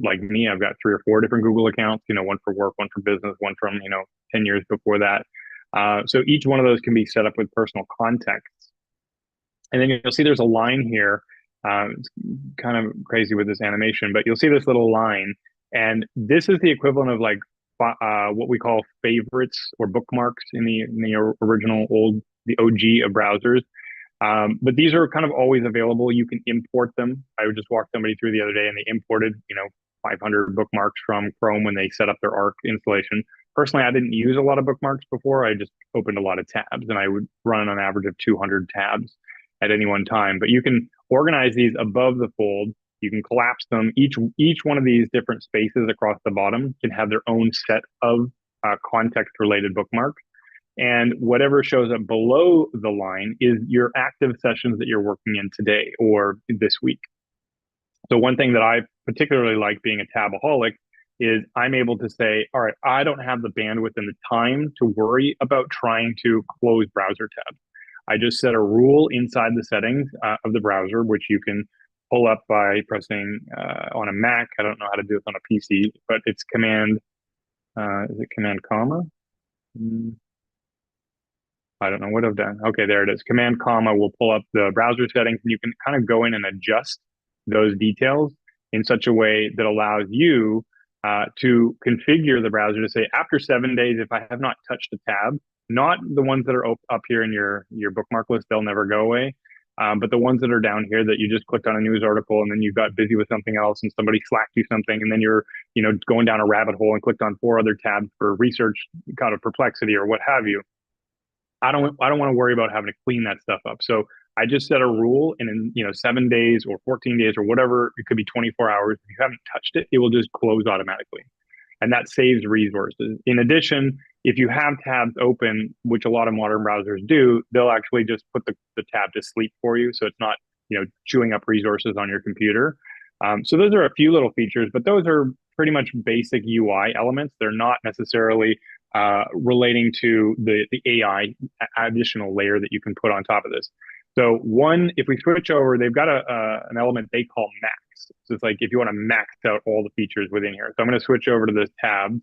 like me, I've got 3 or 4 different Google accounts, one for work, one for business, one from, 10 years before that. So each one of those can be set up with personal contexts. And then you'll see there's a line here. It's kind of crazy with this animation, but you'll see this little line, and this is the equivalent of like what we call favorites or bookmarks in the original the OG of browsers. But these are kind of always available. You can import them. I would just walk somebody through the other day, and they imported 500 bookmarks from Chrome when they set up their Arc installation. Personally, I didn't use a lot of bookmarks before. I just opened a lot of tabs, and I would run an average of 200 tabs at any one time. But you can organize these above the fold. You can collapse them. Each one of these different spaces across the bottom can have their own set of context-related bookmarks. And whatever shows up below the line is your active sessions that you're working in today or this week. So one thing that I particularly like being a tabaholic is I'm able to say, all right, I don't have the bandwidth and the time to worry about trying to close browser tabs. I just set a rule inside the settings of the browser, which you can pull up by pressing on a Mac. I don't know how to do this on a PC, but it's command, is it command comma? I don't know what I've done. Okay, there it is. Command comma will pull up the browser settings, and you can kind of go in and adjust those details in such a way that allows you to configure the browser to say, after 7 days, if I have not touched a tab, not the ones that are up here in your bookmark list, they'll never go away. But the ones that are down here that you just clicked on a news article and then you got busy with something else and somebody slacked you something, and then you're going down a rabbit hole and clicked on 4 other tabs for research kind of perplexity or what have you. I don't want to worry about having to clean that stuff up. So I just set a rule, and in 7 days or 14 days or whatever, it could be 24 hours. If you haven't touched it, it will just close automatically. And that saves resources. In addition, if you have tabs open, which a lot of modern browsers do, they'll actually just put the tab to sleep for you. So it's not chewing up resources on your computer. So those are a few little features, but those are pretty much basic UI elements. They're not necessarily relating to the AI additional layer that you can put on top of this. So if we switch over, they've got an element they call max. So it's like if you want to max out all the features within here. So I'm going to switch over to this tab,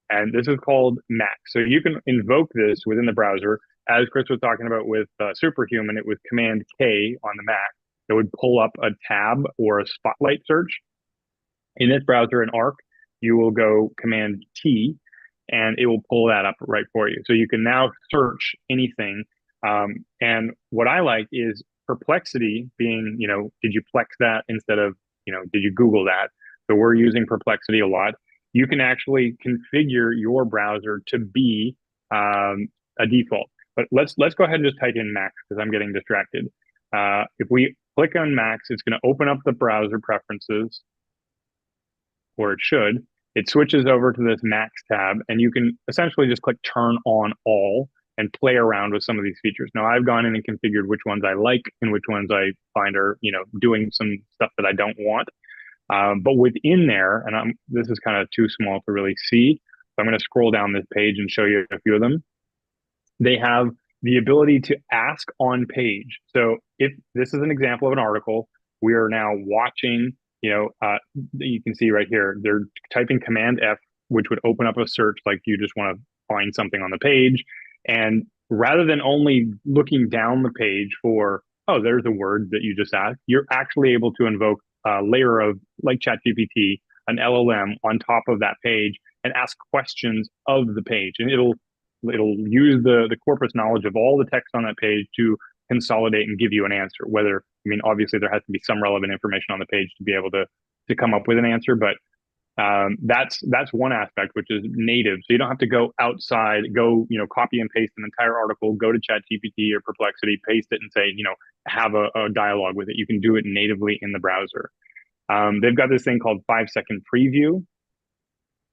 and this is called max. So you can invoke this within the browser. As Chris was talking about with Superhuman, it was Command K on the Mac. It would pull up a tab or a spotlight search. In this browser in Arc, you will go Command T, and it will pull that up right for you. So you can now search anything. And what I like is Perplexity being, did you plex that instead of, did you Google that? So we're using Perplexity a lot. You can actually configure your browser to be a default. But let's go ahead and just type in Max because I'm getting distracted. If we click on Max, it's going to open up the browser preferences, or it should. It switches over to this Max tab, and you can essentially just click Turn on All and play around with some of these features. Now, I've gone in and configured which ones I like and which ones I find are, doing some stuff that I don't want. But within there, and this is kind of too small to really see, so I'm going to scroll down this page and show you a few of them. They have the ability to ask on page. So if this is an example of an article, we are now watching, you can see right here, they're typing Command F which would open up a search like you just want to find something on the page. And rather than only looking down the page for, oh, there's a word that you just asked, you're actually able to invoke a layer of like ChatGPT, an LLM on top of that page and ask questions of the page. And it'll use the corpus knowledge of all the text on that page to consolidate and give you an answer. Whether, I mean, obviously there has to be some relevant information on the page to be able to come up with an answer, but that's one aspect, which is native. So you don't have to go outside, copy and paste an entire article, go to ChatGPT or Perplexity, paste it and say, have a dialogue with it. You can do it natively in the browser. They've got this thing called 5-second preview,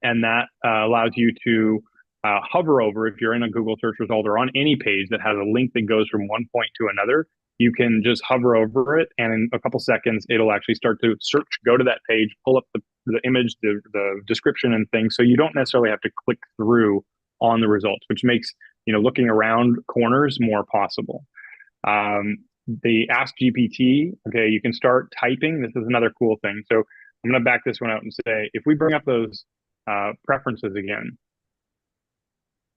and that allows you to hover over, if you're in a Google search result or on any page that has a link that goes from one point to another, you can just hover over it, and in a couple seconds, it'll actually start to search, go to that page, pull up the image, the description and things. So you don't necessarily have to click through on the results, which makes, looking around corners more possible. The Ask GPT, okay, you can start typing. This is another cool thing. So I'm going to back this one out and say, if we bring up those preferences again,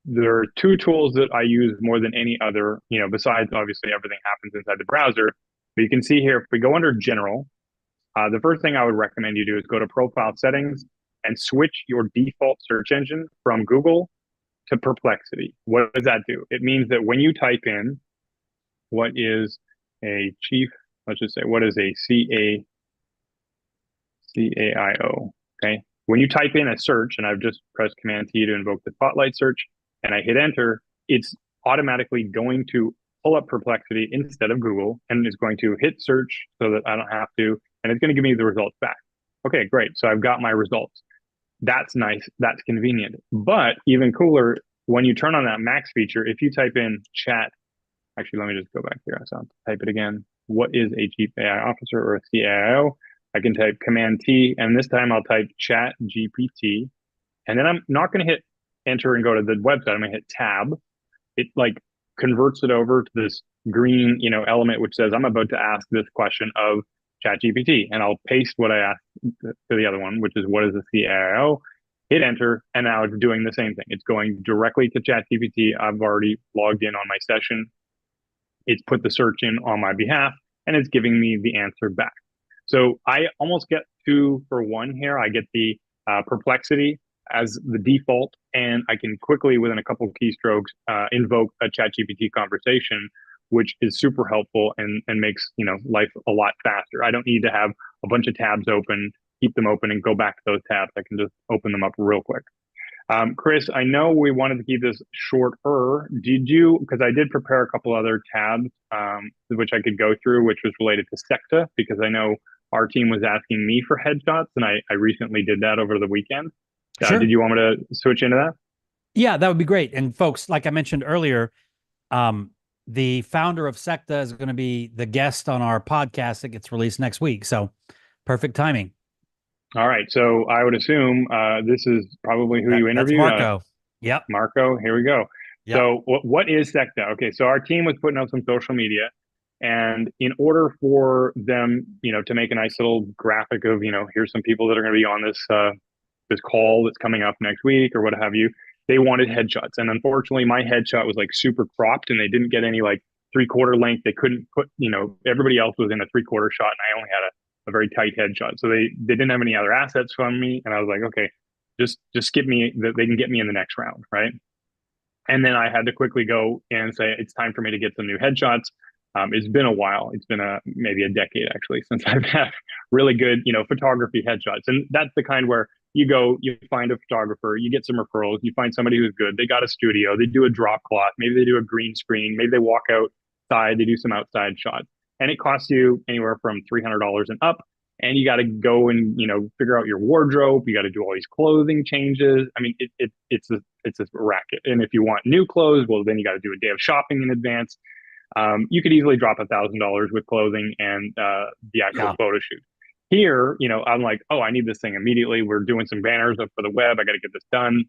there are two tools that I use more than any other, besides obviously everything happens inside the browser. But you can see here, if we go under general, the first thing I would recommend you do is go to profile settings and switch your default search engine from Google to Perplexity. What does that do? It means that when you type in, what is a CAIO, okay? When you type in a search, and I've just pressed Command T to invoke the Spotlight search, and I hit enter, it's automatically going to pull up Perplexity instead of Google, and it's going to hit search so that I don't have to, and it's going to give me the results back. Okay, great. So I've got my results. That's nice. That's convenient. But even cooler, when you turn on that max feature, if you type in chat, actually, let me just go back here. So I'll type it again. What is a Chief AI Officer or a CAIO? I can type Command T, and this time I'll type Chat GPT, and then I'm not going to hit enter and go to the website. I'm going to hit tab. It like converts it over to this green, element which says I'm about to ask this question of ChatGPT, and I'll paste what I asked to the other one, which is what is a CAIO. Hit enter, and now it's doing the same thing. It's going directly to ChatGPT. I've already logged in on my session. It's put the search in on my behalf, and it's giving me the answer back. So I almost get 2 for 1 here. I get the Perplexity as the default, and I can quickly, within a couple of keystrokes, invoke a ChatGPT conversation, which is super helpful and makes life a lot faster. I don't need to have a bunch of tabs open, keep them open, and go back to those tabs. I can just open them up real quick. Chris, I know we wanted to keep this shorter. Did you, because I did prepare a couple other tabs, which I could go through, which was related to SECTA, because I know our team was asking me for headshots, and I recently did that over the weekend. Sure. Did you want me to switch into that? Yeah, that would be great. And folks, like I mentioned earlier, the founder of SECTA is going to be the guest on our podcast that gets released next week. So perfect timing. All right. So I would assume this is probably who you interviewed. That's Marco. Yep. Marco, here we go. Yep. So what is SECTA? Okay, so our team was putting up some social media, and in order for them, to make a nice little graphic of, here's some people that are going to be on this this call that's coming up next week or what have you, they wanted headshots. And unfortunately, my headshot was like super cropped, and they didn't get any like 3/4 length. They couldn't put, everybody else was in a 3/4 shot, and I only had a very tight headshot. So they didn't have any other assets from me. And I was like, okay, just skip me. They can get me in the next round, right? And then I had to quickly go and say, it's time for me to get some new headshots. It's been a while. It's been maybe a decade actually since I've had really good, photography headshots. And that's the kind where you go, you find a photographer, you get some referrals, you find somebody who's good. They got a studio, they do a drop cloth, maybe they do a green screen, maybe they walk outside, they do some outside shots. And it costs you anywhere from $300 and up. And you got to go and, figure out your wardrobe. You got to do all these clothing changes. I mean, it's a racket. And if you want new clothes, well, then you got to do a day of shopping in advance. You could easily drop $1,000 with clothing and the actual photo shoot. Here, I'm like, oh, I need this thing immediately. We're doing some banners up for the web. I got to get this done.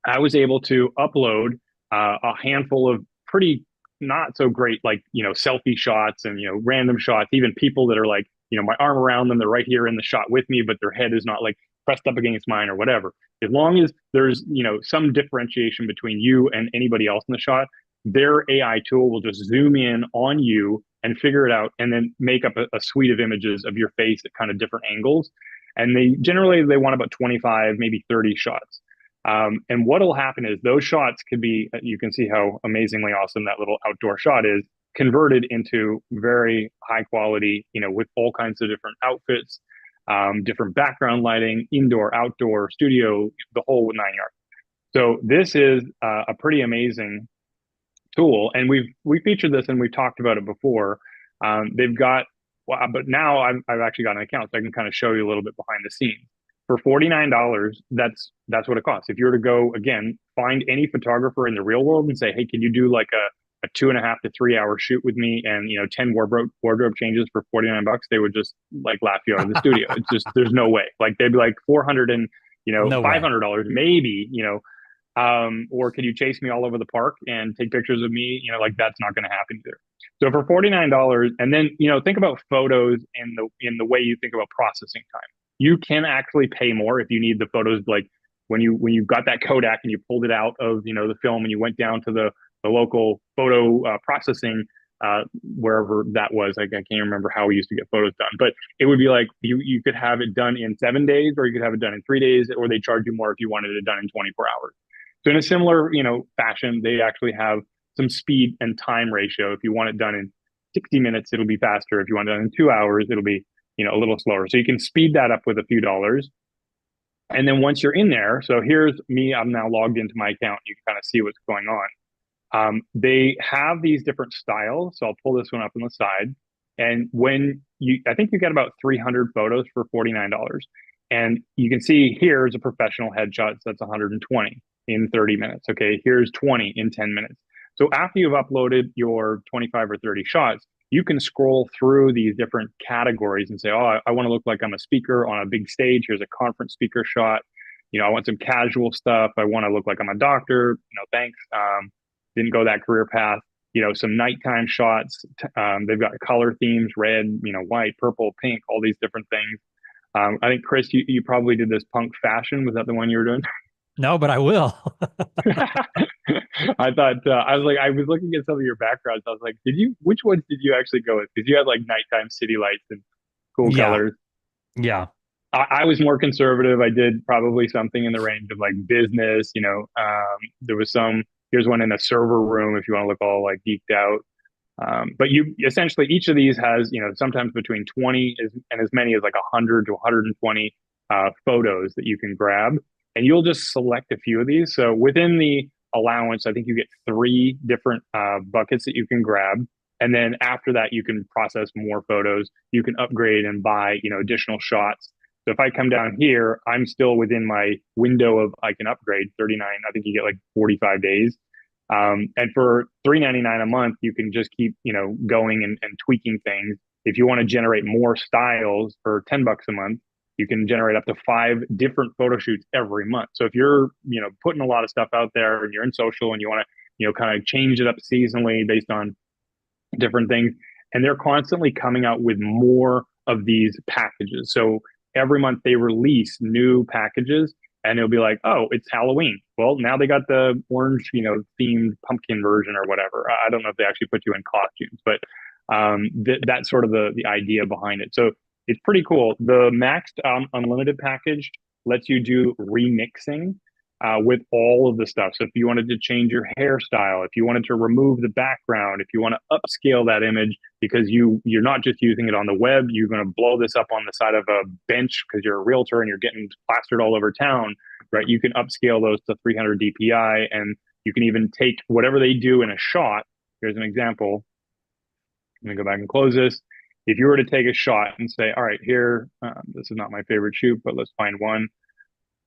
I was able to upload a handful of pretty not so great, like, selfie shots and, random shots, even people that are like, my arm around them, they're right here in the shot with me, but their head is not like, pressed up against mine or whatever. As long as there's, some differentiation between you and anybody else in the shot, their AI tool will just zoom in on you and figure it out, and then make up a suite of images of your face at kind of different angles. And they want about 25, maybe 30 shots. And what'll happen is those shots could be, you can see how amazingly awesome that little outdoor shot is, converted into very high quality, with all kinds of different outfits, different background lighting, indoor, outdoor, studio, the whole 9 yards. So this is a pretty amazing tool, and we featured this and we've talked about it before. They've got, well, but now I've actually got an account, so I can kind of show you a little bit behind the scenes. For $49, that's what it costs. If you were to go, again, find any photographer in the real world and say, hey, can you do like a 2.5 to 3 hour shoot with me, and 10 wardrobe changes for $49, they would just like laugh you out of the studio. It's just, there's no way. Like they'd be like $400 and No way. $500 maybe, or could you chase me all over the park and take pictures of me? Like that's not going to happen either. So for $49, and then think about photos in the way you think about processing time. You can actually pay more if you need the photos, like when you got that Kodak and you pulled it out of the film and you went down to the local photo processing, wherever that was. I can't remember how we used to get photos done, but it would be like you could have it done in 7 days, or you could have it done in 3 days, or they charge you more if you wanted it done in 24 hours. So in a similar fashion, they actually have some speed and time ratio. If you want it done in 60 minutes, it'll be faster. If you want it done in 2 hours, it'll be a little slower. So you can speed that up with a few dollars. And then once you're in there, so here's me, I'm now logged into my account. You can kind of see what's going on. They have these different styles. So I'll pull this one up on the side. And I think you get about 300 photos for $49. And you can see here's a professional headshot. So that's 120 in 30 minutes. Okay, here's 20 in 10 minutes. So after you've uploaded your 25 or 30 shots, you can scroll through these different categories and say, oh, I want to look like I'm a speaker on a big stage. Here's a conference speaker shot. I want some casual stuff. I want to look like I'm a doctor. Thanks. Didn't go that career path. Some nighttime shots. They've got color themes, red, white, purple, pink, all these different things. I think, Chris, you probably did this punk fashion. Was that the one you were doing? No, but I will. I thought, I was looking at some of your backgrounds. I was like, which ones did you actually go with? Because you had like nighttime city lights and cool colors. Yeah. I was more conservative. I did probably something in the range of like business, there was here's one in a server room if you want to look all like geeked out. But you essentially, each of these has, sometimes between 20 and as many as like 100 to 120 photos that you can grab. And you'll just select a few of these. So within the allowance, I think you get 3 different buckets that you can grab. And then after that, you can process more photos. You can upgrade and buy, additional shots. So if I come down here, I'm still within my window of I can upgrade 39. I think you get like 45 days. And for $3.99 a month, you can just keep, going and tweaking things. If you want to generate more styles for $10 a month, you can generate up to 5 different photo shoots every month. So if you're, putting a lot of stuff out there and you're in social and you want to, kind of change it up seasonally based on different things, and they're constantly coming out with more of these packages. So every month they release new packages, and it'll be like, oh, it's Halloween. Well, now they got the orange, themed pumpkin version or whatever. I don't know if they actually put you in costumes, but that's sort of the idea behind it. So it's pretty cool. The maxed unlimited package lets you do remixing with all of the stuff. So if you wanted to change your hairstyle, if you wanted to remove the background, if you want to upscale that image because you're not just using it on the web, you're going to blow this up on the side of a bench because you're a realtor and you're getting plastered all over town, right? You can upscale those to 300 DPI, and you can even take whatever they do in a shot. Here's an example. Let me go back and close this. If you were to take a shot and say, all right, here, this is not my favorite shoot, but let's find one.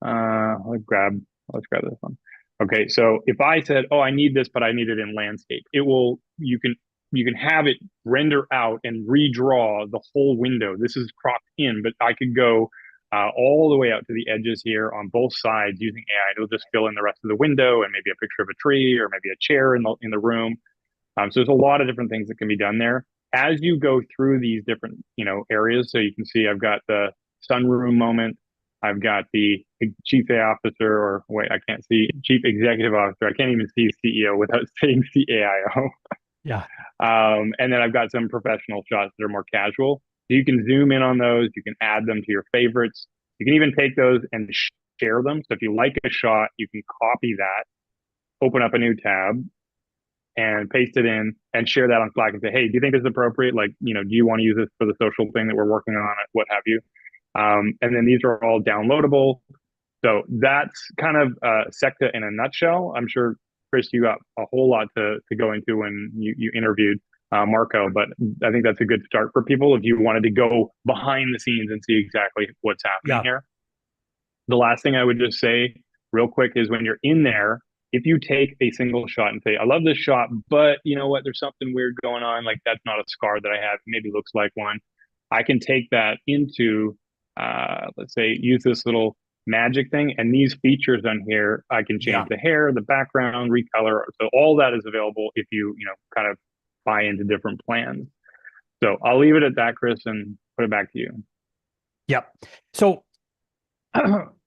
Let's grab this one. Okay, so if I said, oh, I need this, but I need it in landscape, you can have it render out and redraw the whole window. This is cropped in, but I could go all the way out to the edges here on both sides using AI. It'll just fill in the rest of the window and maybe a picture of a tree or maybe a chair in the room. So there's a lot of different things that can be done there. As you go through these different, areas, so you can see I've got the sunroom moment. I've got the chief AI officer, or wait, I can't see chief executive officer. I can't even see CEO without saying CAIO. Yeah. And then I've got some professional shots that are more casual. So you can zoom in on those. You can add them to your favorites. You can even take those and share them. So if you like a shot, you can copy that, open up a new tab, and paste it in and share that on Slack and say, hey, do you think this is appropriate? Like, do you want to use this for the social thing that we're working on, what have you? And then these are all downloadable. So that's kind of Secta in a nutshell. I'm sure, Chris, you got a whole lot to go into when you interviewed Marco, but I think that's a good start for people if you wanted to go behind the scenes and see exactly what's happening here. The last thing I would just say real quick is when you're in there, if you take a single shot and say, I love this shot, but you know what, there's something weird going on, like that's not a scar that I have, maybe looks like one. I can take that into, let's say, use this little magic thing, and these features on here, I can change the hair, the background, recolor. So all that is available if you, kind of buy into different plans. So I'll leave it at that, Chris, and put it back to you. Yep. So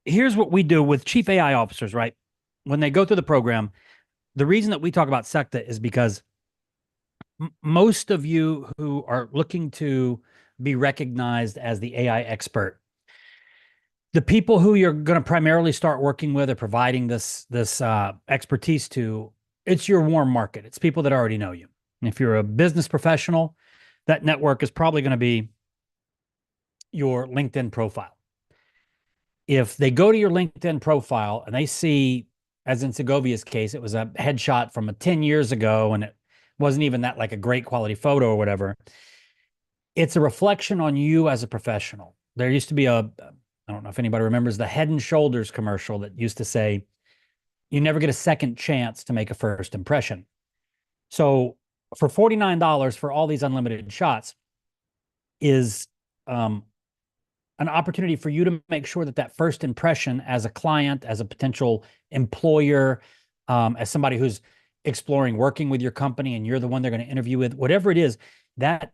here's what we do with chief AI officers, right? When they go through the program, the reason that we talk about Secta is because most of you who are looking to be recognized as the AI expert, the people who you're going to primarily start working with or providing this expertise to, it's your warm market. It's people that already know you. And if you're a business professional, that network is probably going to be your LinkedIn profile. If they go to your LinkedIn profile and they see, as in Segovia's case, it was a headshot from 10 years ago and it wasn't even that like a great quality photo or whatever, it's a reflection on you as a professional. There used to be I don't know if anybody remembers the Head and Shoulders commercial that used to say, you never get a second chance to make a first impression. So for $49 for all these unlimited shots is an opportunity for you to make sure that that first impression as a client, as a potential employer, as somebody who's exploring working with your company and you're the one they're going to interview with, whatever it is, that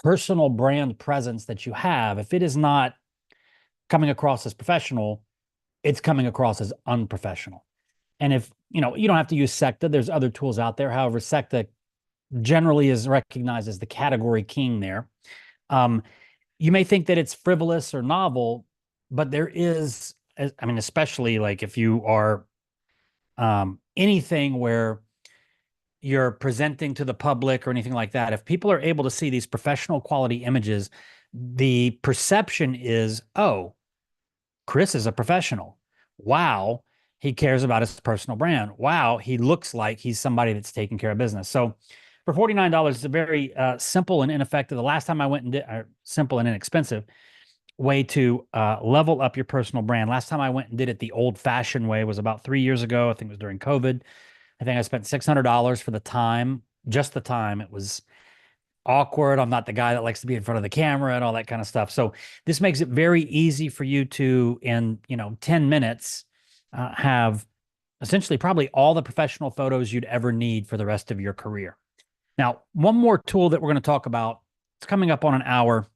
personal brand presence that you have, if it is not coming across as professional, it's coming across as unprofessional. And if, you don't have to use Secta, there's other tools out there. However, Secta generally is recognized as the category king there. You may think that it's frivolous or novel, but there is, especially like if you are anything where you're presenting to the public or anything like that, if people are able to see these professional quality images, the perception is, oh, Chris is a professional. Wow, he cares about his personal brand. Wow, he looks like he's somebody that's taking care of business. So for $49, it's a very simple and ineffective, the last time I went and did, simple and inexpensive way to level up your personal brand. Last time I went and did it the old-fashioned way was about 3 years ago. I think it was during COVID. I think I spent $600 for the time, just the time. It was awkward. I'm not the guy that likes to be in front of the camera and all that kind of stuff. So this makes it very easy for you to, in 10 minutes, have essentially probably all the professional photos you'd ever need for the rest of your career. Now, one more tool that we're going to talk about, it's coming up on an hour.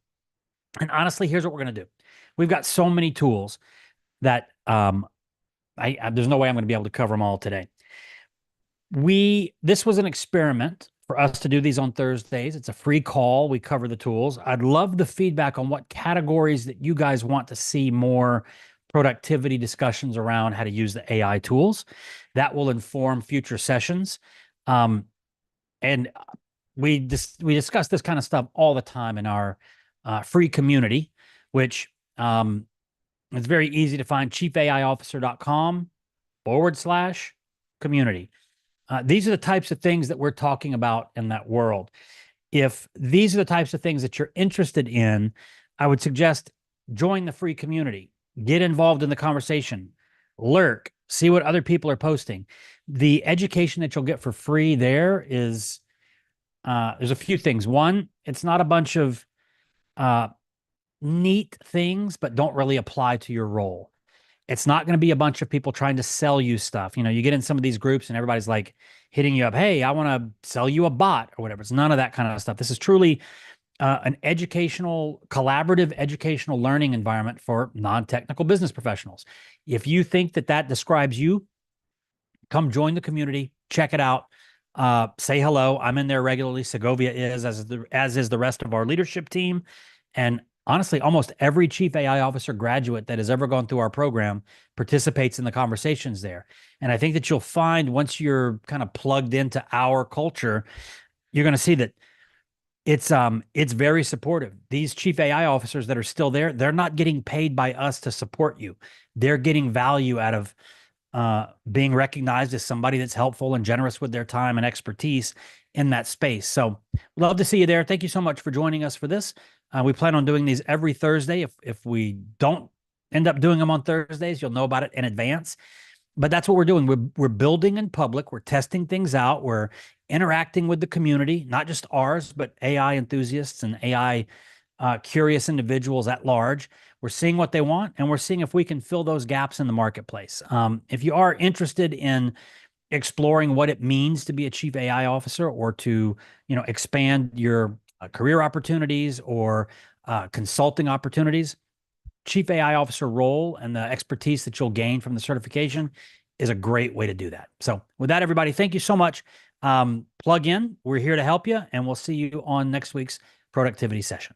And honestly, here's what we're going to do. We've got so many tools that there's no way I'm going to be able to cover them all today. This was an experiment for us to do these on Thursdays. It's a free call. We cover the tools. I'd love the feedback on what categories that you guys want to see more productivity discussions around how to use the AI tools. That will inform future sessions. And we discuss this kind of stuff all the time in our free community, which it's very easy to find, chiefaiofficer.com/community. These are the types of things that we're talking about in that world. If these are the types of things that you're interested in, I would suggest join the free community, get involved in the conversation, lurk, see what other people are posting. The education that you'll get for free there is, there's a few things. One, it's not a bunch of neat things, but don't really apply to your role. It's not going to be a bunch of people trying to sell you stuff. You get in some of these groups and everybody's like hitting you up, hey, I want to sell you a bot or whatever. It's none of that kind of stuff. This is truly an educational, collaborative educational learning environment for non-technical business professionals. If you think that that describes you, come join the community, check it out. Say hello. I'm in there regularly. Segovia is, as is the rest of our leadership team. And honestly, almost every chief AI officer graduate that has ever gone through our program participates in the conversations there. And I think that you'll find once you're kind of plugged into our culture, you're going to see that it's very supportive. These chief AI officers that are still there, they're not getting paid by us to support you. They're getting value out of being recognized as somebody that's helpful and generous with their time and expertise in that space. So love to see you there. Thank you so much for joining us for this. We plan on doing these every Thursday. If we don't end up doing them on Thursdays, you'll know about it in advance. But that's what we're doing. We're building in public. We're testing things out. We're interacting with the community, not just ours, but AI enthusiasts and AI curious individuals at large. We're seeing what they want, and we're seeing if we can fill those gaps in the marketplace. If you are interested in exploring what it means to be a chief AI officer, or to expand your career opportunities or consulting opportunities, chief AI officer role and the expertise that you'll gain from the certification is a great way to do that. So with that, everybody, thank you so much. Plug in. We're here to help you, and we'll see you on next week's productivity session.